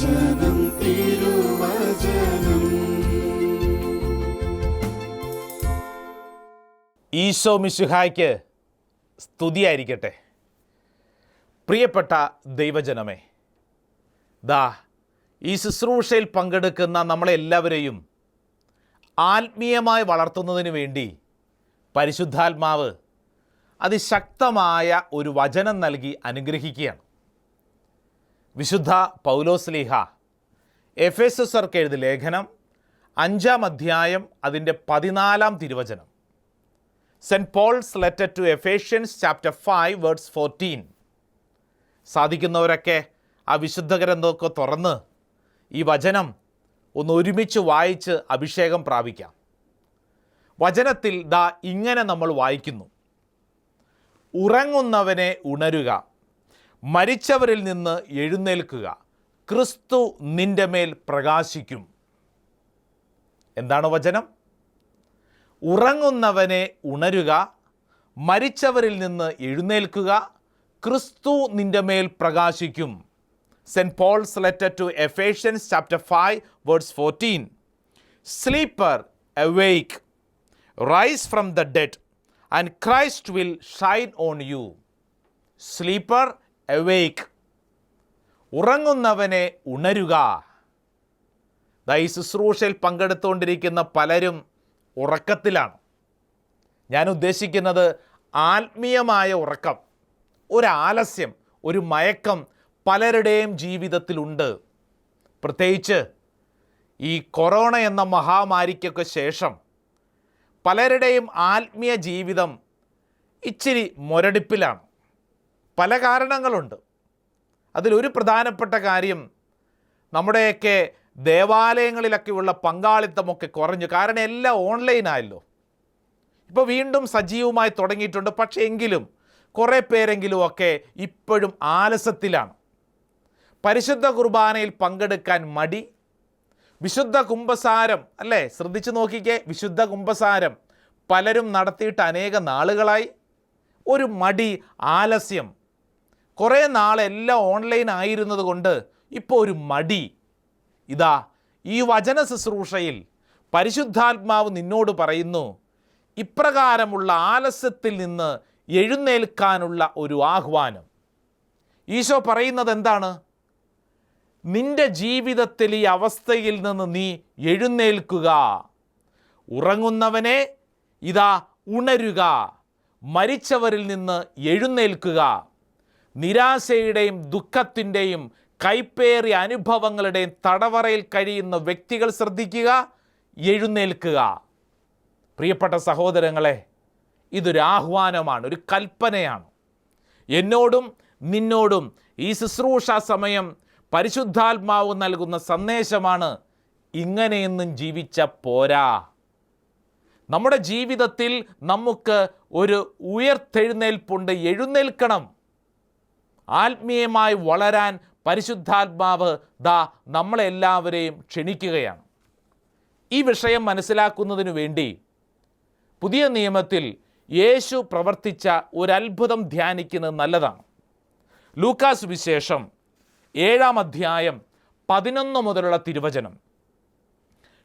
തിരുവചനം തിരുവചനം. ഈശോ മിശിഹായ്ക്ക് സ്തുതിയായിരിക്കട്ടെ. പ്രിയപ്പെട്ട ദൈവജനമേ, ഈ ശുശ്രൂഷയിൽ പങ്കെടുക്കുന്ന നമ്മളെല്ലാവരെയും ആത്മീയമായി വളർത്തുന്നതിന് വേണ്ടി പരിശുദ്ധാത്മാവ് അതിശക്തമായ ഒരു വചനം നൽകി അനുഗ്രഹിക്കുകയാണ്. വിശുദ്ധ പൗലോസ്ലീഹ എഫേസർക്ക് എഴുതിയ ലേഖനം 5-ാം അധ്യായം അതിൻ്റെ 14-ാം തിരുവചനം. Saint Paul's letter to Ephesians chapter 5 verse 14. സാധിക്കുന്നവരൊക്കെ ആ വിശുദ്ധ ഗ്രന്ഥമൊക്കെ തുറന്ന് ഈ വചനം ഒന്ന് ഒരുമിച്ച് വായിച്ച് അഭിഷേകം പ്രാപിക്കാം. വചനത്തിൽ ഇങ്ങനെ നമ്മൾ വായിക്കുന്നു: ഉറങ്ങുന്നവനെ ഉണരുക, മരിച്ചവരിൽ നിന്ന് എഴുന്നേൽക്കുക, ക്രിസ്തു നിന്റെ മേൽ പ്രകാശിക്കും. എന്താണ് വചനം? ഉറങ്ങുന്നവനെ ഉണരുക, മരിച്ചവരിൽ നിന്ന് എഴുന്നേൽക്കുക, ക്രിസ്തു നിന്റെ മേൽ പ്രകാശിക്കും. Saint Paul's letter to Ephesians chapter 5 verse 14. Sleeper awake, rise from the dead and Christ will shine on you. Sleeper awake. ഉറങ്ങുന്നവനെ ഉണരുക. ഈ ശുശ്രൂഷയിൽ പങ്കെടുത്തുകൊണ്ടിരിക്കുന്ന പലരും ഉറക്കത്തിലാണ്. ഞാൻ ഉദ്ദേശിക്കുന്നത് ആത്മീയമായ ഉറക്കം. ഒരു ആലസ്യം, ഒരു മയക്കം പലരുടെയും ജീവിതത്തിലുണ്ട്. പ്രത്യേകിച്ച് ഈ കൊറോണ എന്ന മഹാമാരിക്കൊക്കെ ശേഷം പലരുടെയും ആത്മീയ ജീവിതം ഇച്ചിരി മുരടിപ്പിലാണ്. പല കാരണങ്ങളുണ്ട്. അതിലൊരു പ്രധാനപ്പെട്ട കാര്യം, നമ്മുടെയൊക്കെ ദേവാലയങ്ങളിലൊക്കെയുള്ള പങ്കാളിത്തമൊക്കെ കുറഞ്ഞു. കാരണം എല്ലാം ഓൺലൈനായല്ലോ. ഇപ്പോൾ വീണ്ടും സജീവമായി തുടങ്ങിയിട്ടുണ്ട്. പക്ഷേ എങ്കിലും കുറേ പേരെങ്കിലുമൊക്കെ ഇപ്പോഴും ആലസ്യത്തിലാണ്. പരിശുദ്ധ കുർബാനയിൽ പങ്കെടുക്കാൻ മടി. വിശുദ്ധ കുംഭസാരം, അല്ലേ, ശ്രദ്ധിച്ചു നോക്കിക്കേ, വിശുദ്ധ കുംഭസാരം പലരും നടത്തിയിട്ട് അനേക നാളുകളായി. ഒരു മടി, ആലസ്യം. കുറേ നാളെല്ലാം ഓൺലൈൻ ആയിരുന്നത് കൊണ്ട് ഇപ്പോൾ ഒരു മടി. ഈ വചന ശുശ്രൂഷയിൽ പരിശുദ്ധാത്മാവ് നിന്നോട് പറയുന്നു, ഇപ്രകാരമുള്ള ആലസ്യത്തിൽ നിന്ന് എഴുന്നേൽക്കാനുള്ള ഒരു ആഹ്വാനം. ഈശോ പറയുന്നത് എന്താണ്? നിന്റെ ജീവിതത്തിൽ ഈ അവസ്ഥയിൽ നിന്ന് നീ എഴുന്നേൽക്കുക. ഉറങ്ങുന്നവനെ ഉണരുക, മരിച്ചവരിൽ നിന്ന് എഴുന്നേൽക്കുക. നിരാശയുടെയും ദുഃഖത്തിൻ്റെയും കൈപ്പേറിയ അനുഭവങ്ങളുടെയും തടവറയിൽ കഴിയുന്ന വ്യക്തികൾ ശ്രദ്ധിക്കുക, എഴുന്നേൽക്കുക. പ്രിയപ്പെട്ട സഹോദരങ്ങളെ, ഇതൊരു ആഹ്വാനമാണ്, ഒരു കൽപ്പനയാണ്. എന്നോടും നിന്നോടും ഈ ശുശ്രൂഷ സമയം പരിശുദ്ധാത്മാവ് നൽകുന്ന സന്ദേശമാണ്: ഇങ്ങനെയൊന്നും ജീവിച്ച പോരാ. നമ്മുടെ ജീവിതത്തിൽ നമുക്ക് ഒരു ഉയർത്തെഴുന്നേൽപ്പുണ്ട്, എഴുന്നേൽക്കണം. ആത്മീയമായി വളരാൻ പരിശുദ്ധാത്മാവ് നമ്മളെല്ലാവരെയും ക്ഷണിക്കുകയാണ്. ഈ വിഷയം മനസ്സിലാക്കുന്നതിനു വേണ്ടി പുതിയ നിയമത്തിൽ യേശു പ്രവർത്തിച്ച ഒരത്ഭുതം ധ്യാനിക്കുന്നത് നല്ലതാണ്. ലൂക്കാസ് സുവിശേഷം 7-ാം അധ്യായം 11 മുതലുള്ള തിരുവചനം.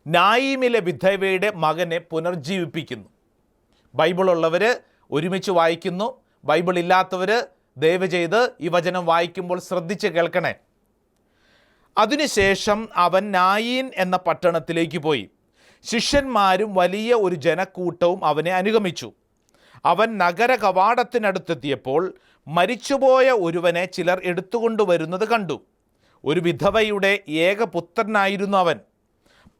നായീമിലെ വിധവയുടെ മകനെ പുനർജീവിപ്പിക്കുന്നു. ബൈബിളുള്ളവർ ഒരുമിച്ച് വായിക്കുന്നു. ബൈബിൾ ഇല്ലാത്തവർ ദയവ് ചെയ്ത് ഈ വചനം വായിക്കുമ്പോൾ ശ്രദ്ധിച്ച് കേൾക്കണേ. അതിനുശേഷം അവൻ നായീൻ എന്ന പട്ടണത്തിലേക്ക് പോയി. ശിഷ്യന്മാരും വലിയ ഒരു ജനക്കൂട്ടവും അവനെ അനുഗമിച്ചു. അവൻ നഗര കവാടത്തിനടുത്തെത്തിയപ്പോൾ മരിച്ചുപോയ ഒരുവനെ ചിലർ എടുത്തുകൊണ്ടുവരുന്നത് കണ്ടു. ഒരു വിധവയുടെ ഏകപുത്രനായിരുന്നു അവൻ.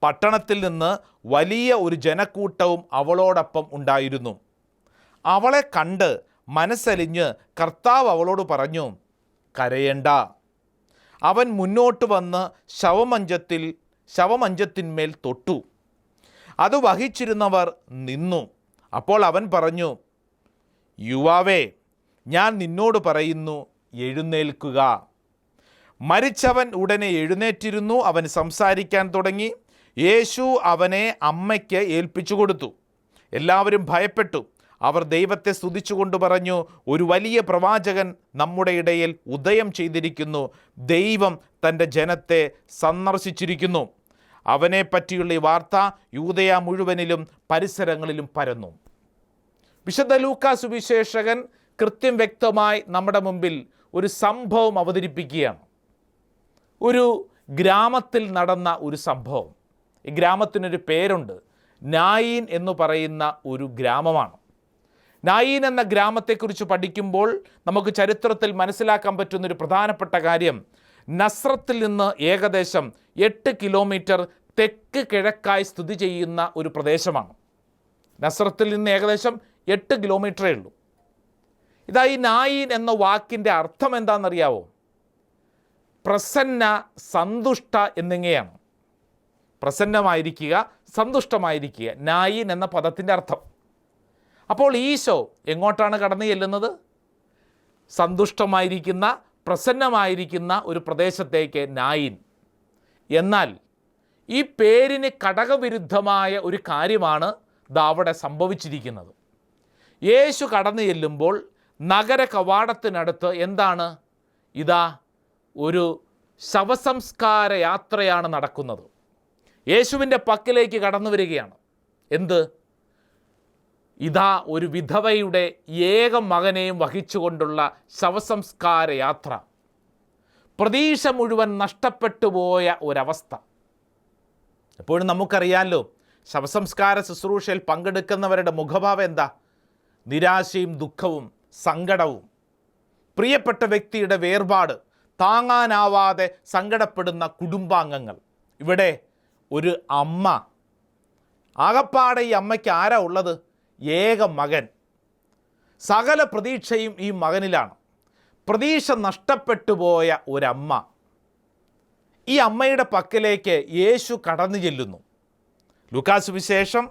പട്ടണത്തിൽ നിന്ന് വലിയ ഒരു ജനക്കൂട്ടവും അവളോടൊപ്പം ഉണ്ടായിരുന്നു. അവളെ കണ്ട് മനസ്സലിഞ്ഞ് കർത്താവ് അവളോട് പറഞ്ഞു, കരയേണ്ട. അവൻ മുന്നോട്ട് വന്ന് ശവമഞ്ചത്തിന്മേൽ തൊട്ടു. അത് വഹിച്ചിരുന്നവർ നിന്നു. അപ്പോൾ അവൻ പറഞ്ഞു, യുവാവേ, ഞാൻ നിന്നോട് പറയുന്നു, എഴുന്നേൽക്കുക. മരിച്ചവൻ ഉടനെ എഴുന്നേറ്റിരുന്നു. അവൻ സംസാരിക്കാൻ തുടങ്ങി. യേശു അവനെ അമ്മയ്ക്ക് ഏൽപ്പിച്ചു കൊടുത്തു. എല്ലാവരും ഭയപ്പെട്ടു. അവർ ദൈവത്തെ സ്തുതിച്ചുകൊണ്ട് പറഞ്ഞു, ഒരു വലിയ പ്രവാചകൻ നമ്മുടെ ഇടയിൽ ഉദയം ചെയ്തിരിക്കുന്നു. ദൈവം തൻ്റെ ജനത്തെ സന്ദർശിച്ചിരിക്കുന്നു. അവനെ പറ്റിയുള്ള ഈ വാർത്ത യൂദയ മുഴുവനിലും പരിസരങ്ങളിലും പരന്നു. വിശുദ്ധ ലൂക്കാ സുവിശേഷകൻ കൃത്യം വ്യക്തമായി നമ്മുടെ മുമ്പിൽ ഒരു സംഭവം അവതരിപ്പിക്കുകയാണ്. ഒരു ഗ്രാമത്തിൽ നടന്ന ഒരു സംഭവം. ഈ ഗ്രാമത്തിനൊരു പേരുണ്ട്. നായീൻ എന്ന് പറയുന്ന ഒരു ഗ്രാമമാണ്. നായീൻ എന്ന ഗ്രാമത്തെക്കുറിച്ച് പഠിക്കുമ്പോൾ നമുക്ക് ചരിത്രത്തിൽ മനസ്സിലാക്കാൻ പറ്റുന്നൊരു പ്രധാനപ്പെട്ട കാര്യം, നസ്രത്തിൽ നിന്ന് ഏകദേശം 8 കിലോമീറ്റർ തെക്ക് കിഴക്കായി സ്ഥിതി ചെയ്യുന്ന ഒരു പ്രദേശമാണ്. നസ്രത്തിൽ നിന്ന് ഏകദേശം 8 കിലോമീറ്ററേ ഉള്ളൂ. ഇതാ ഈ നായീൻ എന്ന വാക്കിൻ്റെ അർത്ഥം എന്താണെന്നറിയാവോ? പ്രസന്ന, സന്തുഷ്ട എന്നിങ്ങനെയാണ്. പ്രസന്നമായിരിക്കുക, സന്തുഷ്ടമായിരിക്കുക, നായീൻ എന്ന പദത്തിൻ്റെ അർത്ഥം. അപ്പോൾ ഈശോ എങ്ങോട്ടാണ് കടന്നു ചെല്ലുന്നത്? സന്തുഷ്ടമായിരിക്കുന്ന, പ്രസന്നമായിരിക്കുന്ന ഒരു പ്രദേശത്തേക്ക്, നായീൻ. എന്നാൽ ഈ പേരിന് ഘടകവിരുദ്ധമായ ഒരു കാര്യമാണ് അവിടെ സംഭവിച്ചിരിക്കുന്നത്. യേശു കടന്നു ചെല്ലുമ്പോൾ നഗര കവാടത്തിനടുത്ത് എന്താണ്? ഇതാ ഒരു ശവസംസ്കാര യാത്രയാണ് നടക്കുന്നത്. യേശുവിൻ്റെ പക്കലേക്ക് കടന്നു വരികയാണ്. എന്ത്? ഇതാ ഒരു വിധവയുടെ ഏക മകനെയും വഹിച്ചുകൊണ്ടുള്ള ശവസംസ്കാര യാത്ര. പ്രതീക്ഷ മുഴുവൻ നഷ്ടപ്പെട്ടു പോയ ഒരവസ്ഥ. എപ്പോഴും നമുക്കറിയാമല്ലോ, ശവസംസ്കാര ശുശ്രൂഷയിൽ പങ്കെടുക്കുന്നവരുടെ മുഖഭാവം എന്താ? നിരാശയും ദുഃഖവും സങ്കടവും. പ്രിയപ്പെട്ട വ്യക്തിയുടെ വേർപാട് താങ്ങാനാവാതെ സങ്കടപ്പെടുന്ന കുടുംബാംഗങ്ങൾ. ഇവിടെ ഒരു അമ്മ. ആകപ്പാടെ ഈ അമ്മയ്ക്ക് ആരാ ഉള്ളത്? ഏക മകൻ. സകല പ്രതീക്ഷയും ഈ മകനിലാണ്. പ്രതീക്ഷ നഷ്ടപ്പെട്ടു പോയ ഒരമ്മ. ഈ അമ്മയുടെ പക്കലേക്ക് യേശു കടന്നു ചെല്ലുന്നു. ലൂക്കാ സുവിശേഷം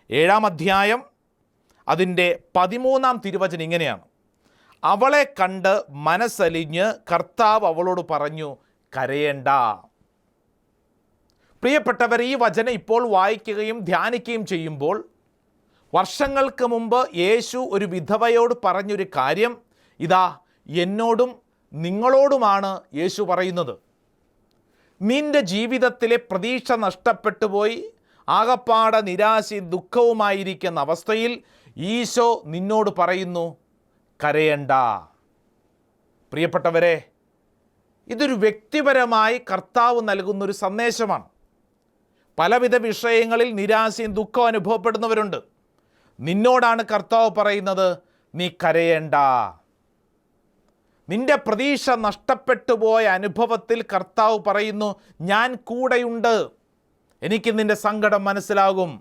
7-ാം അധ്യായം അതിൻ്റെ 13-ാം തിരുവചനം ഇങ്ങനെയാണ്: അവളെ കണ്ട് മനസ്സലിഞ്ഞ് കർത്താവ് അവളോട് പറഞ്ഞു, കരയേണ്ട. പ്രിയപ്പെട്ടവർ, ഈ വചനം ഇപ്പോൾ വായിക്കുകയും ധ്യാനിക്കുകയും ചെയ്യുമ്പോൾ വർഷങ്ങൾക്ക് മുമ്പ് യേശു ഒരു വിധവയോട് പറഞ്ഞൊരു കാര്യം ഇതാ എന്നോടും നിങ്ങളോടുമാണ് യേശു പറയുന്നത്. നിൻ്റെ ജീവിതത്തിലെ പ്രതീക്ഷ നഷ്ടപ്പെട്ടു പോയി ആകപ്പാടെ നിരാശയും ദുഃഖവുമായിരിക്കുന്ന അവസ്ഥയിൽ ഈശോ നിന്നോട് പറയുന്നു, കരയണ്ട. പ്രിയപ്പെട്ടവരെ, ഇതൊരു വ്യക്തിപരമായി കർത്താവ് നൽകുന്നൊരു സന്ദേശമാണ്. പലവിധ വിഷയങ്ങളിൽ നിരാശയും ദുഃഖവും അനുഭവപ്പെടുന്നവരുണ്ട്. നിന്നോടാണ് കർത്താവ് പറയുന്നത്, നീ കരയേണ്ട. നിന്റെ പ്രതീക്ഷ നഷ്ടപ്പെട്ടു പോയ അനുഭവത്തിൽ കർത്താവ് പറയുന്നു, ഞാൻ കൂടെയുണ്ട്, എനിക്ക് നിന്റെ സങ്കടം മനസ്സിലാകും.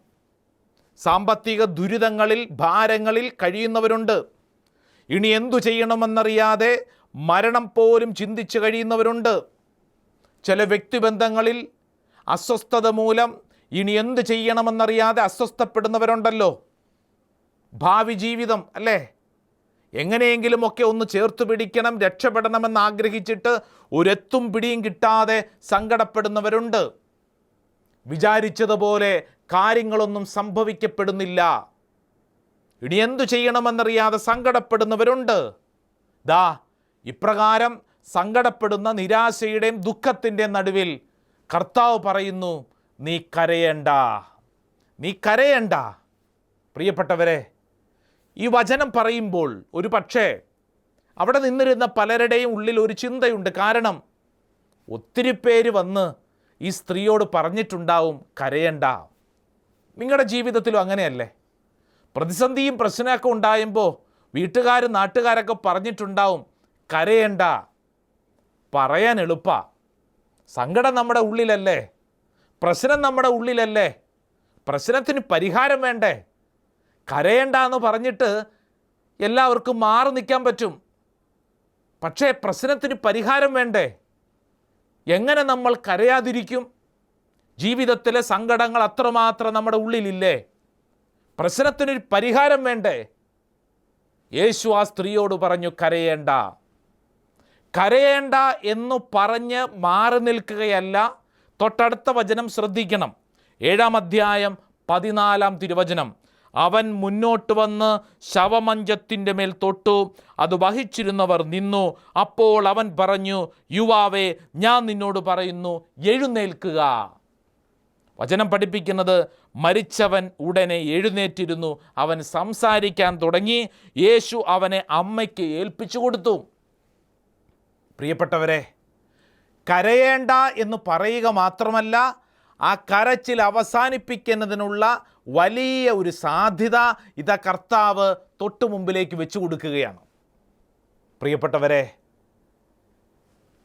സാമ്പത്തിക ദുരിതങ്ങളിൽ, ഭാരങ്ങളിൽ കഴിയുന്നവരുണ്ട്. ഇനി എന്തു ചെയ്യണമെന്നറിയാതെ മരണം പോലും ചിന്തിച്ച് കഴിയുന്നവരുണ്ട്. ചില വ്യക്തിബന്ധങ്ങളിൽ അസ്വസ്ഥത മൂലം ഇനി എന്തു ചെയ്യണമെന്നറിയാതെ അസ്വസ്ഥപ്പെടുന്നവരുണ്ടല്ലോ. ഭാവി ജീവിതം അല്ലേ, എങ്ങനെയെങ്കിലുമൊക്കെ ഒന്ന് ചേർത്ത് പിടിക്കണം, രക്ഷപ്പെടണമെന്ന് ആഗ്രഹിച്ചിട്ട് ഒരെത്തും പിടിയും കിട്ടാതെ സങ്കടപ്പെടുന്നവരുണ്ട്. വിചാരിച്ചതുപോലെ കാര്യങ്ങളൊന്നും സംഭവിക്കപ്പെടുന്നില്ല. ഇനി എന്തു ചെയ്യണമെന്നറിയാതെ സങ്കടപ്പെടുന്നവരുണ്ട്. ദാ ഇപ്രകാരം സങ്കടപ്പെടുന്ന നിരാശയുടെയും ദുഃഖത്തിൻ്റെയും നടുവിൽ കർത്താവ് പറയുന്നു, നീ കരയേണ്ട, നീ കരയേണ്ട. പ്രിയപ്പെട്ടവരെ, ഈ വചനം പറയുമ്പോൾ ഒരു പക്ഷേ അവിടെ നിന്നിരുന്ന പലരുടെയും ഉള്ളിൽ ഒരു ചിന്തയുണ്ട്. കാരണം ഒത്തിരി പേര് വന്ന് ഈ സ്ത്രീയോട് പറഞ്ഞിട്ടുണ്ടാവും, കരയണ്ട. നിങ്ങളുടെ ജീവിതത്തിലും അങ്ങനെയല്ലേ? പ്രതിസന്ധിയും പ്രശ്നമൊക്കെ ഉണ്ടായുമ്പോൾ വീട്ടുകാരും നാട്ടുകാരൊക്കെ പറഞ്ഞിട്ടുണ്ടാവും, കരയണ്ട. പറയാൻ എളുപ്പ, സങ്കടം നമ്മുടെ ഉള്ളിലല്ലേ, പ്രശ്നം നമ്മുടെ ഉള്ളിലല്ലേ, പ്രശ്നത്തിന് പരിഹാരം വേണ്ടേ? കരയണ്ട എന്ന് പറഞ്ഞിട്ട് എല്ലാവർക്കും മാറി നിൽക്കാൻ പറ്റും. പക്ഷേ പ്രശ്നത്തിന് പരിഹാരം വേണ്ടേ? എങ്ങനെ നമ്മൾ കരയാതിരിക്കും? ജീവിതത്തിലെ സങ്കടങ്ങൾ അത്രമാത്രം നമ്മുടെ ഉള്ളിലില്ലേ? പ്രശ്നത്തിനൊരു പരിഹാരം വേണ്ടേ? യേശു ആ സ്ത്രീയോട് പറഞ്ഞു, കരയേണ്ട. കരയേണ്ട എന്ന് പറഞ്ഞ് മാറി നിൽക്കുകയല്ല, തൊട്ടടുത്ത വചനം ശ്രദ്ധിക്കണം. 7-ാം അധ്യായം 14-ാം തിരുവചനം: അവൻ മുന്നോട്ട് വന്ന് ശവമഞ്ചത്തിൻ്റെ മേൽ തൊട്ടു. അത് വഹിച്ചിരുന്നവർ നിന്നു. അപ്പോൾ അവൻ പറഞ്ഞു, യുവാവേ, ഞാൻ നിന്നോട് പറയുന്നു, എഴുന്നേൽക്കുക. വചനം പഠിപ്പിക്കുന്നത് മരിച്ചവൻ ഉടനെ എഴുന്നേറ്റിരുന്നു. അവൻ സംസാരിക്കാൻ തുടങ്ങി. യേശു അവനെ അമ്മയ്ക്ക് ഏൽപ്പിച്ചു കൊടുത്തു. പ്രിയപ്പെട്ടവരെ, കരയേണ്ട എന്ന് പറയുക മാത്രമല്ല, ആ കരച്ചിൽ അവസാനിപ്പിക്കുന്നതിനുള്ള വലിയ ഒരു സാധ്യത ഇതാ കർത്താവ് തൊട്ടു മുമ്പിലേക്ക് വെച്ചു കൊടുക്കുകയാണ്. പ്രിയപ്പെട്ടവരെ,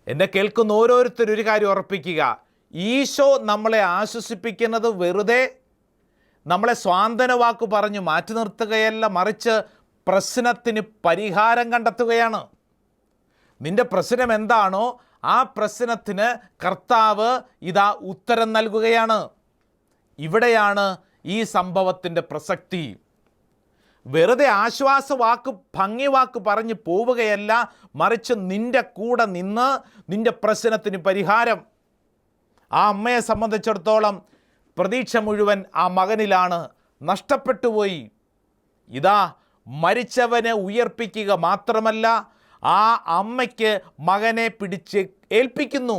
എന്നെ കേൾക്കുന്ന ഓരോരുത്തരും ഒരു കാര്യം ഉറപ്പിക്കുക, ഈശോ നമ്മളെ ആശ്വസിപ്പിക്കുന്നത് വെറുതെ നമ്മളെ സ്വാന്തന വാക്ക് പറഞ്ഞു മാറ്റി നിർത്തുകയല്ല, മറിച്ച് പ്രശ്നത്തിന് പരിഹാരം കണ്ടെത്തുകയാണ്. നിന്റെ പ്രശ്നം എന്താണോ ആ പ്രശ്നത്തിന് കർത്താവ് ഇതാ ഉത്തരം നൽകുകയാണ്. ഇവിടെയാണ് ഈ സംഭവത്തിൻ്റെ പ്രസക്തി. വെറുതെ ആശ്വാസവാക്ക്, ഭംഗി വാക്ക് പറഞ്ഞ് പോവുകയല്ല, മറിച്ച് നിന്റെ കൂടെ നിന്ന് നിന്റെ പ്രശ്നത്തിന് പരിഹാരം. ആ അമ്മയെ സംബന്ധിച്ചിടത്തോളം പ്രതീക്ഷ മുഴുവൻ ആ മകനിലാണ്. നഷ്ടപ്പെട്ടുപോയി. ഇതാ മരിച്ചവനെ ഉയർപ്പിക്കുക മാത്രമല്ല, ആ അമ്മയ്ക്ക് മകനെ പിടിച്ച് ഏൽപ്പിക്കുന്നു.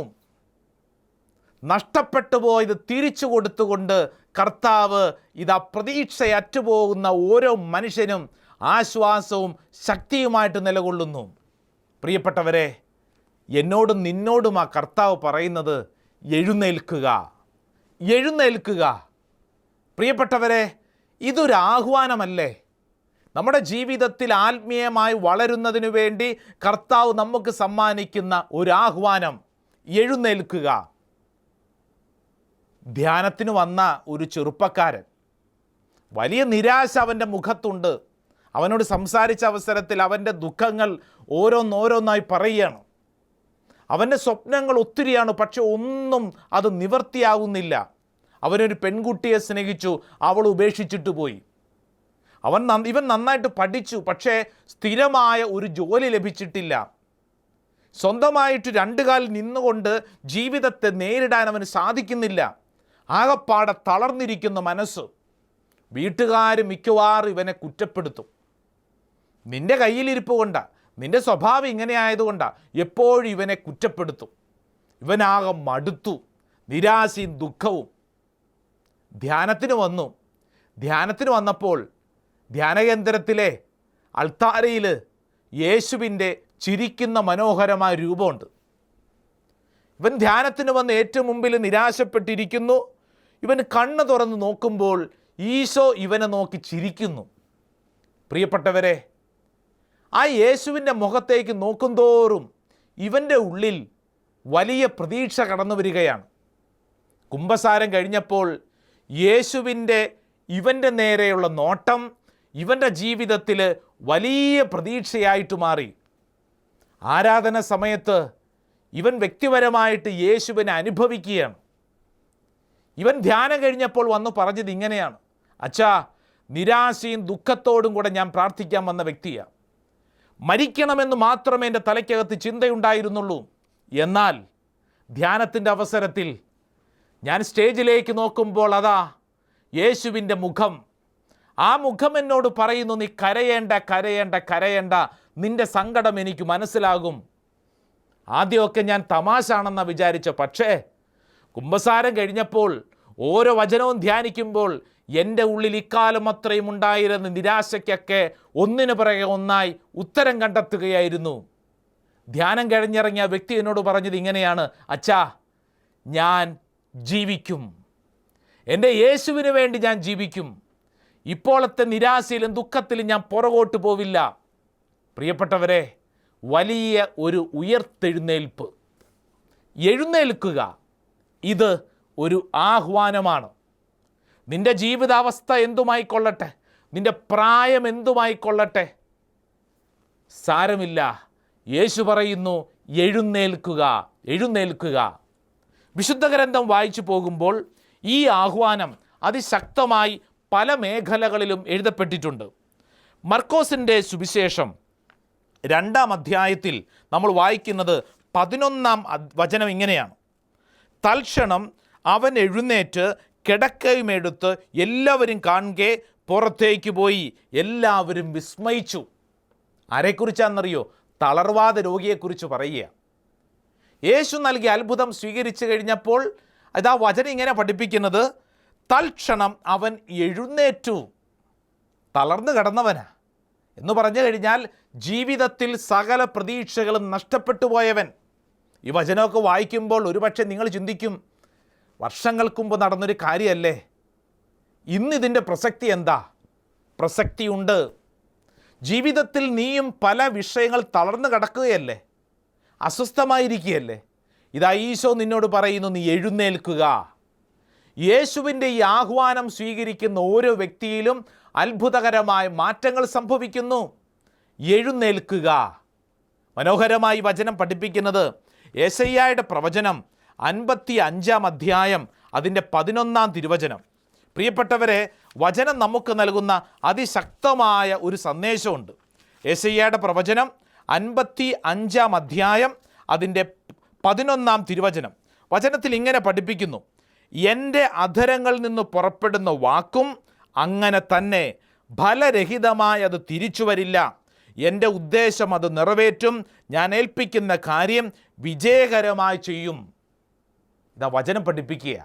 നഷ്ടപ്പെട്ടു പോയത് തിരിച്ചു കൊടുത്തുകൊണ്ട് കർത്താവ് ഇതാ പ്രതീക്ഷയറ്റുപോകുന്ന ഓരോ മനുഷ്യനും ആശ്വാസവും ശക്തിയുമായിട്ട് നിലകൊള്ളുന്നു. പ്രിയപ്പെട്ടവരെ, എന്നോടും നിന്നോടും ആ കർത്താവ് പറയുന്നത് എഴുന്നേൽക്കുക, എഴുന്നേൽക്കുക. പ്രിയപ്പെട്ടവരെ, ഇതൊരു ആഹ്വാനമല്ലേ? നമ്മുടെ ജീവിതത്തിൽ ആത്മീയമായി വളരുന്നതിനു വേണ്ടി കർത്താവ് നമുക്ക് സമ്മാനിക്കുന്ന ഒരു ആഹ്വാനം, എഴുന്നേൽക്കുക. ധ്യാനത്തിന് വന്ന ഒരു ചെറുപ്പക്കാരൻ, വലിയ നിരാശ അവൻ്റെ മുഖത്തുണ്ട്. അവനോട് സംസാരിച്ച അവസരത്തിൽ അവൻ്റെ ദുഃഖങ്ങൾ ഓരോന്നോരോന്നായി പറയുകയാണ്. അവൻ്റെ സ്വപ്നങ്ങൾ ഒത്തിരിയാണ്, പക്ഷെ ഒന്നും അത് നിവർത്തിയാകുന്നില്ല. അവനൊരു പെൺകുട്ടിയെ സ്നേഹിച്ചു, അവൾ ഉപേക്ഷിച്ചിട്ട് പോയി. ഇവൻ നന്നായിട്ട് പഠിച്ചു, പക്ഷേ സ്ഥിരമായ ഒരു ജോലി ലഭിച്ചിട്ടില്ല. സ്വന്തമായിട്ട് രണ്ടു കാലിൽ നിന്നുകൊണ്ട് ജീവിതത്തെ നേരിടാൻ അവന് സാധിക്കുന്നില്ല. ആകപ്പാടെ തളർന്നിരിക്കുന്ന മനസ്സ്. വീട്ടുകാർ മിക്കവാറും ഇവനെ കുറ്റപ്പെടുത്തും. നിൻ്റെ കയ്യിലിരിപ്പ് കൊണ്ടാണ്, നിൻ്റെ സ്വഭാവം ഇങ്ങനെ ആയതുകൊണ്ടാണ് എപ്പോഴും ഇവനെ കുറ്റപ്പെടുത്തും. ഇവനാകെ മടുത്തു, നിരാശയും ദുഃഖവും. ധ്യാനത്തിന് വന്നപ്പോൾ ധ്യാനകേന്ദ്രത്തിലെ അൾത്താരയിൽ യേശുവിൻ്റെ ചിരിക്കുന്ന മനോഹരമായ രൂപമുണ്ട്. ഇവൻ ധ്യാനത്തിന് വന്ന് ഏറ്റവും മുമ്പിൽ നിരാശപ്പെട്ടിരിക്കുന്നു. ഇവന് കണ്ണ് തുറന്ന് നോക്കുമ്പോൾ ഈശോ ഇവനെ നോക്കി ചിരിക്കുന്നു. പ്രിയപ്പെട്ടവരെ, ആ യേശുവിൻ്റെ മുഖത്തേക്ക് നോക്കുന്തോറും ഇവൻ്റെ ഉള്ളിൽ വലിയ പ്രതീക്ഷ കടന്നു വരികയാണ്. കുമ്പസാരം കഴിഞ്ഞപ്പോൾ യേശുവിൻ്റെ ഇവൻ്റെ നേരെയുള്ള നോട്ടം ഇവൻ്റെ ജീവിതത്തിൽ വലിയ പ്രതീക്ഷയായിട്ട് മാറി. ആരാധന സമയത്ത് ഇവൻ വ്യക്തിപരമായിട്ട് യേശുവിനെ അനുഭവിക്കുകയാണ്. ഇവൻ ധ്യാനം കഴിഞ്ഞപ്പോൾ വന്ന് പറഞ്ഞത് ഇങ്ങനെയാണ്: അച്ഛാ, നിരാശയും ദുഃഖത്തോടും കൂടെ ഞാൻ പ്രാർത്ഥിക്കാൻ വന്ന വ്യക്തിയാണ്. മരിക്കണമെന്ന് മാത്രമേ എൻ്റെ തലയ്ക്കകത്ത് ചിന്തയുണ്ടായിരുന്നുള്ളൂ. എന്നാൽ ധ്യാനത്തിൻ്റെ അവസരത്തിൽ ഞാൻ സ്റ്റേജിലേക്ക് നോക്കുമ്പോൾ അതാ യേശുവിൻ്റെ മുഖം. ആ മുഖം എന്നോട് പറയുന്നു, നീ കരയേണ്ട, കരയേണ്ട, കരയേണ്ട, നിൻ്റെ സങ്കടം എനിക്ക് മനസ്സിലാകും. ആദ്യമൊക്കെ ഞാൻ തമാശാണെന്നാണ് വിചാരിച്ച, പക്ഷേ കുമ്പസാരം കഴിഞ്ഞപ്പോൾ ഓരോ വചനവും ധ്യാനിക്കുമ്പോൾ എൻ്റെ ഉള്ളിൽ ഇക്കാലം അത്രയും ഉണ്ടായിരുന്ന നിരാശയ്ക്കൊക്കെ ഒന്നിനു പിറകെ ഒന്നായി ഉത്തരം കണ്ടെത്തുകയായിരുന്നു. ധ്യാനം കഴിഞ്ഞിറങ്ങിയ വ്യക്തി എന്നോട് പറഞ്ഞത് ഇങ്ങനെയാണ്: അച്ഛാ, ഞാൻ ജീവിക്കും, എൻ്റെ യേശുവിന് വേണ്ടി ഞാൻ ജീവിക്കും. ഇപ്പോഴത്തെ നിരാശയിലും ദുഃഖത്തിലും ഞാൻ പുറകോട്ട് പോവില്ല. പ്രിയപ്പെട്ടവരെ, വലിയ ഒരു ഉയർത്തെഴുന്നേൽപ്പ്, എഴുന്നേൽക്കുക, ഇത് ഒരു ആഹ്വാനമാണ്. നിൻ്റെ ജീവിതാവസ്ഥ എന്തുമായിക്കൊള്ളട്ടെ, നിൻ്റെ പ്രായം എന്തുമായിക്കൊള്ളട്ടെ, സാരമില്ല. യേശു പറയുന്നു, എഴുന്നേൽക്കുക, എഴുന്നേൽക്കുക. വിശുദ്ധ ഗ്രന്ഥം വായിച്ചു പോകുമ്പോൾ ഈ ആഹ്വാനം അതിശക്തമായി പല മേഖലകളിലും എഴുതപ്പെട്ടിട്ടുണ്ട്. മർക്കോസിൻ്റെ സുവിശേഷം 2-ാം അധ്യായത്തിൽ നമ്മൾ വായിക്കുന്നത് 11-ാം വചനം ഇങ്ങനെയാണ്: തൽക്ഷണം അവൻ എഴുന്നേറ്റ് കിടക്കയുമെടുത്ത് എല്ലാവരും കാണുകെ പുറത്തേക്ക് പോയി. എല്ലാവരും വിസ്മയിച്ചു. ആരെക്കുറിച്ചാണെന്നറിയോ? തളർവാദ രോഗിയെക്കുറിച്ച് പറയുക. യേശു നൽകിയ അത്ഭുതം സ്വീകരിച്ചു കഴിഞ്ഞപ്പോൾ അതാ വചനം ഇങ്ങനെ പഠിപ്പിക്കുന്നത്, തൽക്ഷണം അവൻ എഴുന്നേറ്റു. തളർന്നു കിടന്നവനാ എന്ന് പറഞ്ഞു കഴിഞ്ഞാൽ ജീവിതത്തിൽ സകല പ്രതീക്ഷകളും നഷ്ടപ്പെട്ടു പോയവൻ. ഈ വചനമൊക്കെ വായിക്കുമ്പോൾ ഒരുപക്ഷെ നിങ്ങൾ ചിന്തിക്കും, വർഷങ്ങൾക്ക് മുമ്പ് നടന്നൊരു കാര്യമല്ലേ, ഇന്നിതിൻ്റെ പ്രസക്തി എന്താ? പ്രസക്തിയുണ്ട്. ജീവിതത്തിൽ നീയും പല വിഷയങ്ങൾ തളർന്നു കിടക്കുകയല്ലേ, അസ്വസ്ഥമായിരിക്കുകയല്ലേ. ഇതാ ഈശോ നിന്നോട് പറയുന്നു, നീ എഴുന്നേൽക്കുക. യേശുവിൻ്റെ ഈ ആഹ്വാനം സ്വീകരിക്കുന്ന ഓരോ വ്യക്തിയിലും അത്ഭുതകരമായ മാറ്റങ്ങൾ സംഭവിക്കുന്നു. എഴുന്നേൽക്കുക. മനോഹരമായി വചനം പഠിപ്പിക്കുന്നത് യെശയ്യായുടെ പ്രവചനം 55 അധ്യായം അതിൻ്റെ 11 തിരുവചനം. പ്രിയപ്പെട്ടവരെ, വചനം നമുക്ക് നൽകുന്ന അതിശക്തമായ ഒരു സന്ദേശമുണ്ട്. യെശയ്യായുടെ പ്രവചനം 55 അധ്യായം അതിൻ്റെ 11 തിരുവചനം. വചനത്തിൽ ഇങ്ങനെ പഠിപ്പിക്കുന്നു, എൻ്റെ അധരങ്ങളിൽ നിന്ന് പുറപ്പെടുന്ന വാക്കും അങ്ങനെ തന്നെ, ഫലരഹിതമായി അത് തിരിച്ചു വരില്ല. എൻ്റെ ഉദ്ദേശം അത് നിറവേറ്റും. ഞാൻ ഏൽപ്പിക്കുന്ന കാര്യം വിജയകരമായി ചെയ്യും. ഇതാ വചനം പഠിപ്പിക്കുക.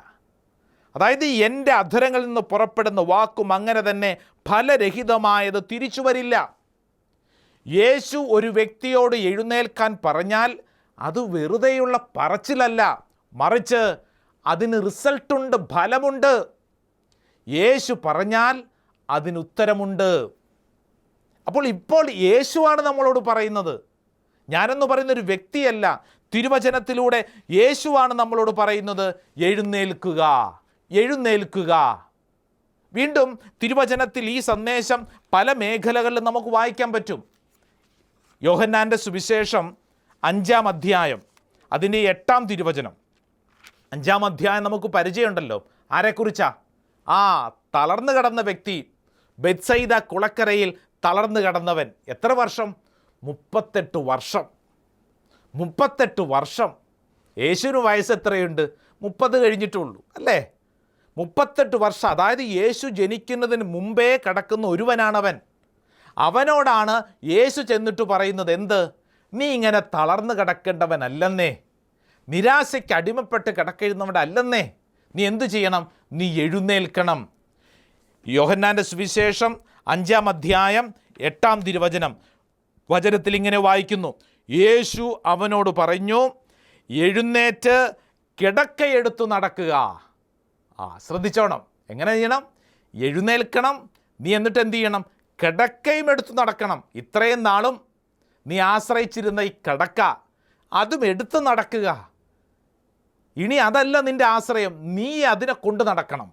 അതായത് എൻ്റെ അധരങ്ങളിൽ നിന്ന് പുറപ്പെടുന്ന വാക്കും അങ്ങനെ തന്നെ, ഫലരഹിതമായത് തിരിച്ചു വരില്ല. യേശു ഒരു വ്യക്തിയോട് എഴുന്നേൽക്കാൻ പറഞ്ഞാൽ അത് വെറുതെയുള്ള പറച്ചിലല്ല, മറിച്ച് അതിന് റിസൾട്ടുണ്ട്, ഫലമുണ്ട്. യേശു പറഞ്ഞാൽ അതിനുത്തരമുണ്ട്. അപ്പോൾ ഇപ്പോൾ യേശുവാണ് നമ്മളോട് പറയുന്നത്, ഞാനെന്ന് പറയുന്നൊരു വ്യക്തിയല്ല. തിരുവചനത്തിലൂടെ യേശുവാണ് നമ്മളോട് പറയുന്നത്, എഴുന്നേൽക്കുക, എഴുന്നേൽക്കുക. വീണ്ടും തിരുവചനത്തിൽ ഈ സന്ദേശം പല മേഖലകളിലും നമുക്ക് വായിക്കാൻ പറ്റും. യോഹന്നാൻ്റെ സുവിശേഷം 5 അധ്യായം അതിൻ്റെ 8 തിരുവചനം. 5 അധ്യായം നമുക്ക് പരിചയമുണ്ടല്ലോ. ആരെക്കുറിച്ചാ? തളർന്നു കിടന്ന വ്യക്തി, ബെത്സൈദ കുളക്കരയിൽ തളർന്നു കിടന്നവൻ. എത്ര വർഷം? 38 വർഷം. 38 വർഷം. യേശുവിന് വയസ്സ് എത്രയുണ്ട്? 30 കഴിഞ്ഞിട്ടുള്ളൂ അല്ലേ? 38 വർഷം. അതായത് യേശു ജനിക്കുന്നതിന് മുമ്പേ കിടക്കുന്ന ഒരുവനാണവൻ. അവനോടാണ് യേശു ചെന്നിട്ട് പറയുന്നത്, എന്ത്? നീ ഇങ്ങനെ തളർന്നു കിടക്കേണ്ടവനല്ലെന്നേ, നിരാശയ്ക്ക് അടിമപ്പെട്ട് കിടക്കുന്നവനല്ലെന്നേ. നീ എന്തു ചെയ്യണം? നീ എഴുന്നേൽക്കണം. യോഹന്നാൻ്റെ സുവിശേഷം 5 അധ്യായം 8 തിരുവചനം. വചനത്തിൽ ഇങ്ങനെ വായിക്കുന്നു, യേശു അവനോട് പറഞ്ഞു, എഴുന്നേറ്റ് കിടക്കയെടുത്തു നടക്കുക. ശ്രദ്ധിച്ചോണം. എങ്ങനെ ചെയ്യണം? എഴുന്നേൽക്കണം. നീ എന്നിട്ട് എന്ത് ചെയ്യണം? കിടക്കയും എടുത്തു നടക്കണം. ഇത്രയും നാളും നീ ആശ്രയിച്ചിരുന്ന ഈ കിടക്ക, അതും എടുത്തു നടക്കുക. ഇനി അതല്ല നിൻ്റെ ആശ്രയം, നീ അതിനെ കൊണ്ട് നടക്കണം.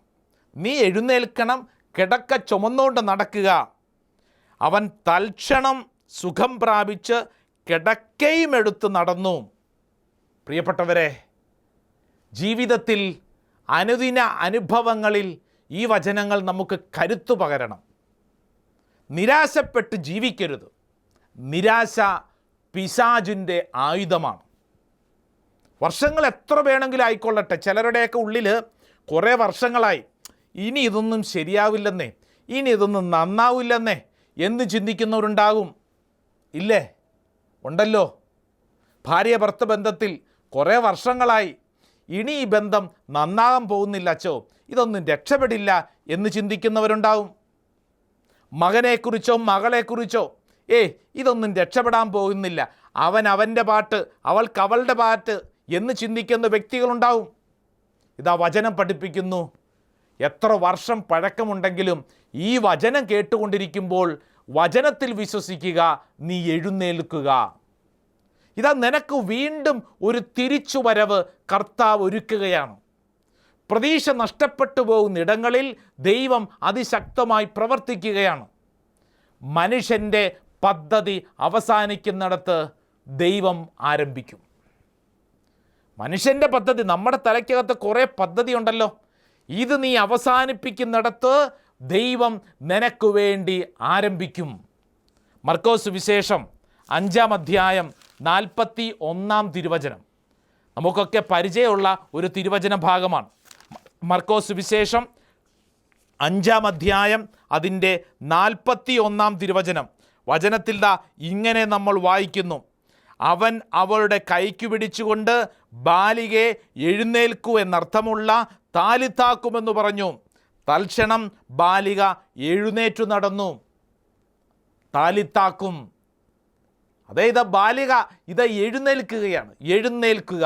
നീ എഴുന്നേൽക്കണം, കിടക്ക ചുമന്നുകൊണ്ട് നടക്കുക. അവൻ തൽക്ഷണം സുഖം പ്രാപിച്ച് കിടക്കയും എടുത്ത് നടന്നു. പ്രിയപ്പെട്ടവരെ, ജീവിതത്തിൽ അനുദിന അനുഭവങ്ങളിൽ ഈ വചനങ്ങൾ നമുക്ക് കരുത്തു പകരണം. നിരാശപ്പെട്ട് ജീവിക്കരുത്. നിരാശ പിശാചിൻ്റെ ആയുധമാണ്. വർഷങ്ങൾ എത്ര വേണമെങ്കിലും ആയിക്കൊള്ളട്ടെ, ചിലരുടെയൊക്കെ ഉള്ളിൽ കുറേ വർഷങ്ങളായി ഇനി ഇതൊന്നും ശരിയാവില്ലെന്നേ, ഇനി ഇതൊന്നും നന്നാവില്ലെന്നേ എന്ന് ചിന്തിക്കുന്നവരുണ്ടാകും. ഇല്ലേ? ഉണ്ടല്ലോ. ഭാര്യ ഭർത്ത ബന്ധത്തിൽ കുറേ വർഷങ്ങളായി, ഇനി ഈ ബന്ധം നന്നാകാൻ പോകുന്നില്ല അച്ചോ, ഇതൊന്നും രക്ഷപ്പെടില്ല എന്ന് ചിന്തിക്കുന്നവരുണ്ടാവും. മകനെക്കുറിച്ചോ മകളെക്കുറിച്ചോ, ഇതൊന്നും രക്ഷപ്പെടാൻ പോകുന്നില്ല, അവൻ അവൻ്റെ പാട്ട്, അവൾക്ക് അവളുടെ പാട്ട് എന്ന് ചിന്തിക്കുന്ന വ്യക്തികളുണ്ടാവും. ഇതാ വചനം പഠിപ്പിക്കുന്നു, എത്ര വർഷം പഴക്കമുണ്ടെങ്കിലും ഈ വചനം കേട്ടുകൊണ്ടിരിക്കുമ്പോൾ വചനത്തിൽ വിശ്വസിക്കുക, നീ എഴുന്നേൽക്കുക. ഇതാ നിനക്ക് വീണ്ടും ഒരു തിരിച്ചുവരവ് കർത്താവ് ഒരുക്കുകയാണ്. പ്രതീക്ഷ നഷ്ടപ്പെട്ടു പോകുന്ന ഇടങ്ങളിൽ ദൈവം അതിശക്തമായി പ്രവർത്തിക്കുകയാണ്. മനുഷ്യൻ്റെ പദ്ധതി അവസാനിക്കുന്നിടത്ത് ദൈവം ആരംഭിക്കും. മനുഷ്യൻ്റെ പദ്ധതി, നമ്മുടെ തലയ്ക്കകത്ത് കുറേ പദ്ധതി ഉണ്ടല്ലോ, ഇത് നീ അവസാനിപ്പിക്കുന്നിടത്ത് ദൈവം നിനക്ക് വേണ്ടി ആരംഭിക്കും. മർക്കോസ് വിശേഷം 5 അധ്യായം 41 തിരുവചനം നമുക്കൊക്കെ പരിചയമുള്ള ഒരു തിരുവചന ഭാഗമാണ്. മർക്കോസ് വിശേഷം 5-ാം അധ്യായം അതിൻ്റെ 41-ാം തിരുവചനം. വചനത്തിൽ ദാ ഇങ്ങനെ നമ്മൾ വായിക്കുന്നു: അവൻ അവളുടെ കൈക്ക് പിടിച്ചുകൊണ്ട് ബാലികയെ എഴുന്നേൽക്കൂ എന്നർത്ഥമുള്ള താലിത്താക്കുമെന്ന് പറഞ്ഞു. തൽക്ഷണം ബാലിക എഴുന്നേറ്റു നടന്നു. താലിത്താക്കും, അതായത് ബാലിക എഴുന്നേൽക്കുകയാണ്. എഴുന്നേൽക്കുക,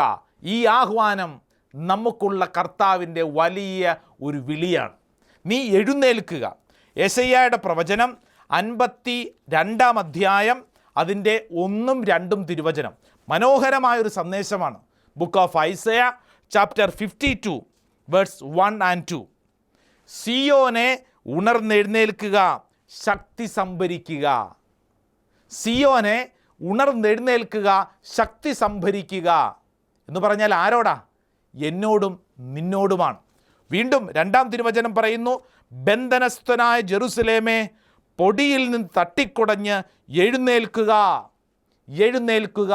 ഈ ആഹ്വാനം നമുക്കുള്ള കർത്താവിൻ്റെ വലിയ ഒരു വിളിയാണ്. നീ എഴുന്നേൽക്കുക. യെശയ്യായുടെ പ്രവചനം 52-ാം അധ്യായം അതിൻ്റെ 1-2 തിരുവചനം മനോഹരമായൊരു സന്ദേശമാണ്. Book of Isaiah chapter 52 verse 1 and 2. സിയോനെ ഉണർന്നെഴുന്നേൽക്കുക, ശക്തി സംഭരിക്കുക. സിയോനെ ഉണർന്നെഴുന്നേൽക്കുക, ശക്തി സംഭരിക്കുക എന്ന് പറഞ്ഞാൽ ആരോടാ? എന്നോടും നിന്നോടുമാണ്. വീണ്ടും 2-ാം തിരുവചനം പറയുന്നു: ബന്ധനസ്ഥനായ ജെറുസലേമേ, പൊടിയിൽ നിന്ന് തട്ടിക്കുടഞ്ഞ് എഴുന്നേൽക്കുക, എഴുന്നേൽക്കുക.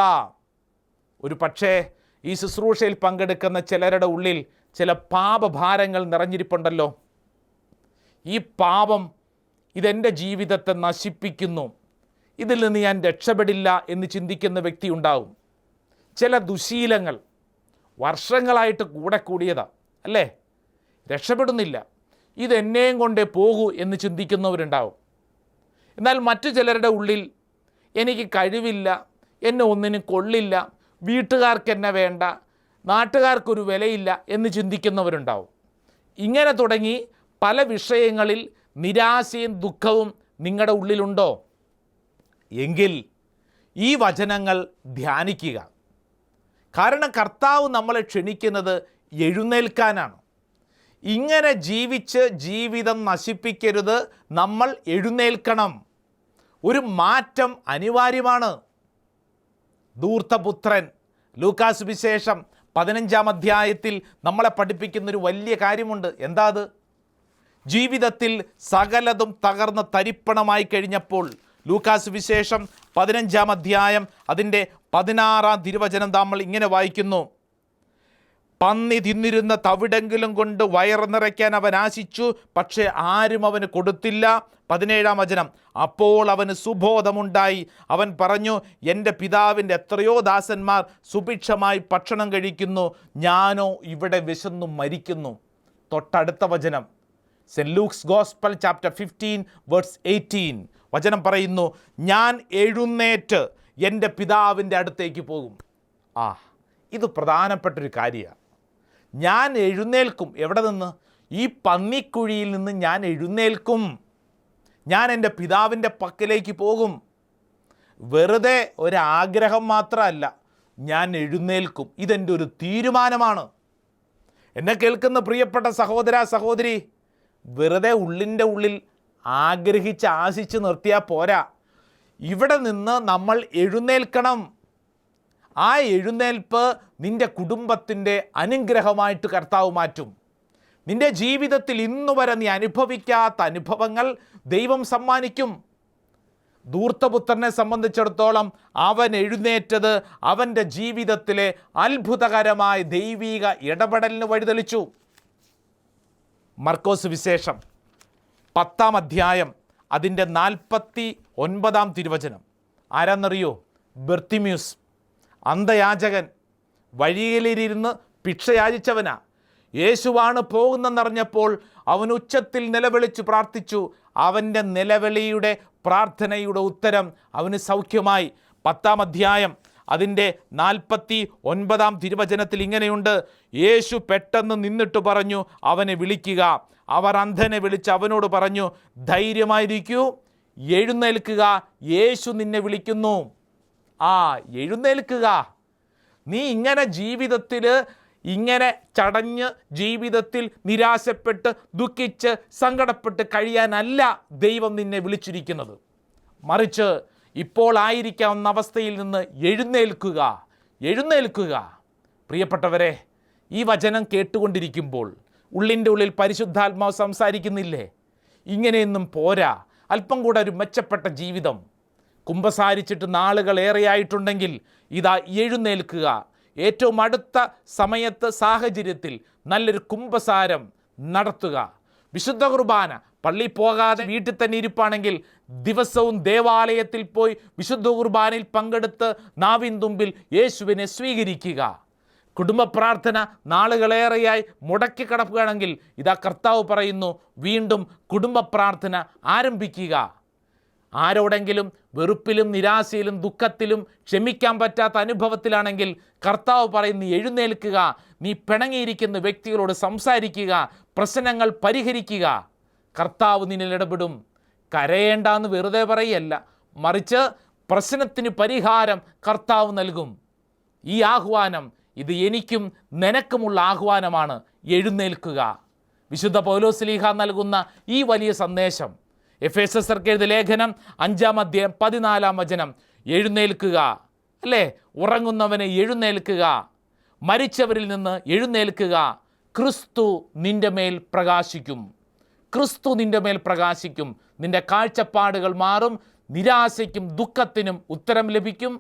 ഒരു പക്ഷേ ഈ ശുശ്രൂഷയിൽ പങ്കെടുക്കുന്ന ചിലരുടെ ഉള്ളിൽ ചില പാപഭാരങ്ങൾ നിറഞ്ഞിരിപ്പുണ്ടല്ലോ. ഈ പാപം ഇതെൻ്റെ ജീവിതത്തെ നശിപ്പിക്കുന്നു, ഇതിൽ നിന്ന് ഞാൻ രക്ഷപ്പെടില്ല എന്ന് ചിന്തിക്കുന്ന വ്യക്തി ഉണ്ടാവും. ചില ദുശീലങ്ങൾ വർഷങ്ങളായിട്ട് കൂടെ കൂടിയതാ അല്ലേ, രക്ഷപ്പെടുന്നില്ല, ഇതെന്നെയും കൊണ്ടേ പോകൂ എന്ന് ചിന്തിക്കുന്നവരുണ്ടാവും. എന്നാൽ മറ്റു ചിലരുടെ ഉള്ളിൽ എനിക്ക് കഴിവില്ല, എന്നെ ഒന്നിനും കൊള്ളില്ല, വീട്ടുകാർക്ക് എന്നെ വേണ്ട, നാട്ടുകാർക്കൊരു വിലയില്ല എന്ന് ചിന്തിക്കുന്നവരുണ്ടാവും. ഇങ്ങനെ തുടങ്ങി പല വിഷയങ്ങളിൽ നിരാശയും ദുഃഖവും നിങ്ങളുടെ ഉള്ളിലുണ്ടോ? എങ്കിൽ ഈ വചനങ്ങൾ ധ്യാനിക്കുക. കാരണം കർത്താവ് നമ്മളെ ക്ഷണിക്കുന്നത് എഴുന്നേൽക്കാനാണ്. ഇങ്ങനെ ജീവിച്ച് ജീവിതം നശിപ്പിക്കരുത്, നമ്മൾ എഴുന്നേൽക്കണം. ഒരു മാറ്റം അനിവാര്യമാണ്. ധൂർത്തപുത്രൻ ലൂക്കാസ് സുവിശേഷം 15-ാം അധ്യായത്തിൽ നമ്മളെ പഠിപ്പിക്കുന്നൊരു വലിയ കാര്യമുണ്ട്. എന്താ അത്? ജീവിതത്തിൽ സകലതും തകർന്ന് തരിപ്പണമായി കഴിഞ്ഞപ്പോൾ ലൂക്കാസ് സുവിശേഷം 15-ാം അധ്യായം അതിൻ്റെ 16-ാം തിരുവചനം നമ്മൾ ഇങ്ങനെ വായിക്കുന്നു: പന്നി തിന്നിരുന്ന തവിടെങ്കിലും കൊണ്ട് വയറ് നിറയ്ക്കാൻ അവൻ ആശിച്ചു, പക്ഷേ ആരും അവന് കൊടുത്തില്ല. 17-ാം വചനം: അപ്പോൾ അവന് സുബോധമുണ്ടായി. അവൻ പറഞ്ഞു, എൻ്റെ പിതാവിൻ്റെ എത്രയോ ദാസന്മാർ സുഭിക്ഷമായി ഭക്ഷണം കഴിക്കുന്നു, ഞാനോ ഇവിടെ വിശന്നു മരിക്കുന്നു. തൊട്ടടുത്ത വചനം Saint Luke's gospel chapter 15 verse 18 വചനം പറയുന്നു: ഞാൻ എഴുന്നേറ്റ് എൻ്റെ പിതാവിൻ്റെ അടുത്തേക്ക് പോകും. ഇത് പ്രധാനപ്പെട്ടൊരു കാര്യമാണ്. ഞാൻ എഴുന്നേൽക്കും. എവിടെ നിന്ന്? ഈ പന്നിക്കുഴിയിൽ നിന്ന് ഞാൻ എഴുന്നേൽക്കും. ഞാൻ എൻ്റെ പിതാവിൻ്റെ പക്കലേക്ക് പോകും. വെറുതെ ഒരാഗ്രഹം മാത്രമല്ല, ഞാൻ എഴുന്നേൽക്കും. ഇതെൻ്റെ ഒരു തീരുമാനമാണ്. എന്നെ കേൾക്കുന്ന പ്രിയപ്പെട്ട സഹോദര സഹോദരി, വെറുതെ ഉള്ളിൻ്റെ ഉള്ളിൽ ആഗ്രഹിച്ച് ആശിച്ച് നിർത്തിയാൽ പോരാ. ഇവിടെ നിന്ന് നമ്മൾ എഴുന്നേൽക്കണം. ആ എഴുന്നേൽപ്പ് നിൻ്റെ കുടുംബത്തിൻ്റെ അനുഗ്രഹമായിട്ട് കർത്താവ് മാറ്റും. നിൻ്റെ ജീവിതത്തിൽ ഇന്നുവരെ നീ അനുഭവിക്കാത്ത അനുഭവങ്ങൾ ദൈവം സമ്മാനിക്കും. ധൂർത്തപുത്രനെ സംബന്ധിച്ചിടത്തോളം അവൻ എഴുന്നേറ്റത് അവൻ്റെ ജീവിതത്തിലെ അത്ഭുതകരമായ ദൈവിക ഇടപെടലിന് വഴിതെളിച്ചു. മർക്കോസ് വിശേഷം 10-ാം അധ്യായം അതിൻ്റെ 49-ാം തിരുവചനം. ആരാന്നറിയോ? ബർത്തിമ്യൂസ്, അന്ധയാചകൻ, വഴിയിലിരുന്ന് ഭിക്ഷ യാചിച്ചവനാ. യേശുവാണ് പോകുന്നെന്നറിഞ്ഞപ്പോൾ അവൻ ഉച്ചത്തിൽ നിലവിളിച്ച് പ്രാർത്ഥിച്ചു. അവൻ്റെ നിലവിളിയുടെ പ്രാർത്ഥനയുടെ ഉത്തരം അവന് സൗഖ്യമായി. 10-ാം അധ്യായം അതിൻ്റെ 49-ാം തിരുവചനത്തിൽ ഇങ്ങനെയുണ്ട്: യേശു പെട്ടെന്ന് നിന്നിട്ട് പറഞ്ഞു, അവനെ വിളിക്കുക. അവർ അന്ധനെ വിളിച്ച് അവനോട് പറഞ്ഞു, ധൈര്യമായിരിക്കൂ, എഴുന്നേൽക്കുക, യേശു നിന്നെ വിളിക്കുന്നു. എഴുന്നേൽക്കുക. നീ ഇങ്ങനെ ജീവിതത്തിൽ ഇങ്ങനെ ചടഞ്ഞ് ജീവിതത്തിൽ നിരാശപ്പെട്ട് ദുഃഖിച്ച് സങ്കടപ്പെട്ട് കഴിയാനല്ല ദൈവം നിന്നെ വിളിച്ചിരിക്കുന്നത്. മറിച്ച് ഇപ്പോൾ ആയിരിക്കാവുന്ന അവസ്ഥയിൽ നിന്ന് എഴുന്നേൽക്കുക, എഴുന്നേൽക്കുക. പ്രിയപ്പെട്ടവരെ, ഈ വചനം കേട്ടുകൊണ്ടിരിക്കുമ്പോൾ ഉള്ളിൻ്റെ ഉള്ളിൽ പരിശുദ്ധാത്മാവ് സംസാരിക്കുന്നില്ലേ? ഇങ്ങനെയൊന്നും പോരാ, അല്പം കൂടെ ഒരു മെച്ചപ്പെട്ട ജീവിതം. കുമ്പസാരിച്ചിട്ട് നാളുകൾ ഏറെയായിട്ടുണ്ടെങ്കിൽ ഇതാ എഴുന്നേൽക്കുക. ഏറ്റവും അടുത്ത സമയത്ത് സാഹചര്യത്തിൽ നല്ലൊരു കുമ്പസാരം നടത്തുക. വിശുദ്ധ കുർബാന പള്ളി പോകാതെ വീട്ടിൽ തന്നെ ഇരിപ്പാണെങ്കിൽ ദിവസവും ദേവാലയത്തിൽ പോയി വിശുദ്ധ കുർബാനയിൽ പങ്കെടുത്ത് നാവിൻ തുമ്പിൽ യേശുവിനെ സ്വീകരിക്കുക. കുടുംബ പ്രാർത്ഥന നാളുകളേറെയായി മുടക്കി കിടക്കുകയാണെങ്കിൽ ഇതാ കർത്താവ് പറയുന്നു, വീണ്ടും കുടുംബ പ്രാർത്ഥന ആരംഭിക്കുക. ആരോടെങ്കിലും വെറുപ്പിലും നിരാശയിലും ദുഃഖത്തിലും ക്ഷമിക്കാൻ പറ്റാത്ത അനുഭവത്തിലാണെങ്കിൽ കർത്താവ് പറയുന്നു, എഴുന്നേൽക്കുക, നീ പിണങ്ങിയിരിക്കുന്ന വ്യക്തികളോട് സംസാരിക്കുക, പ്രശ്നങ്ങൾ പരിഹരിക്കുക. കർത്താവ് നിന്നിൽ ഇടപെടും. കരയേണ്ടെന്ന് വെറുതെ പറയല്ല, മറിച്ച് പ്രശ്നത്തിന് പരിഹാരം കർത്താവ് നൽകും. ഈ ആഹ്വാനം ഇത് എനിക്കും നിനക്കുമുള്ള ആഹ്വാനമാണ്. എഴുന്നേൽക്കുക. വിശുദ്ധ പൗലോസ്ലീഹ നൽകുന്ന ഈ വലിയ സന്ദേശം എഫേസർക്ക് എഴുതിയ ലേഖനം 5-ാം അധ്യായം 14-ാം വചനം, എഴുന്നേൽക്കുക, അല്ലേ? ഉറങ്ങുന്നവനെ എഴുന്നേൽക്കുക, മരിച്ചവരിൽ നിന്ന് എഴുന്നേൽക്കുക, ക്രിസ്തു നിൻ്റെ മേൽ പ്രകാശിക്കും. ക്രിസ്തു നിൻ്റെ മേൽ പ്രകാശിക്കും. നിൻ്റെ കാഴ്ചപ്പാടുകൾ മാറും. നിരാശയ്ക്കും ദുഃഖത്തിനും ഉത്തരം ലഭിക്കും.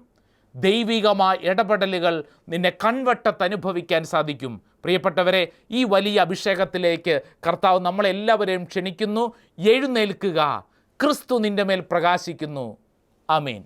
ദൈവികമായ ഇടപെടലുകൾ നിന്നെ കൺവട്ടത്ത് അനുഭവിക്കാൻ സാധിക്കും. പ്രിയപ്പെട്ടവരെ, ഈ വലിയ അഭിഷേകത്തിലേക്ക് കർത്താവ് നമ്മളെല്ലാവരെയും ക്ഷണിക്കുന്നു. എഴുന്നേൽക്കുക, ക്രിസ്തു നിൻ്റെ മേൽ പ്രകാശിക്കുന്നു. ആമേൻ.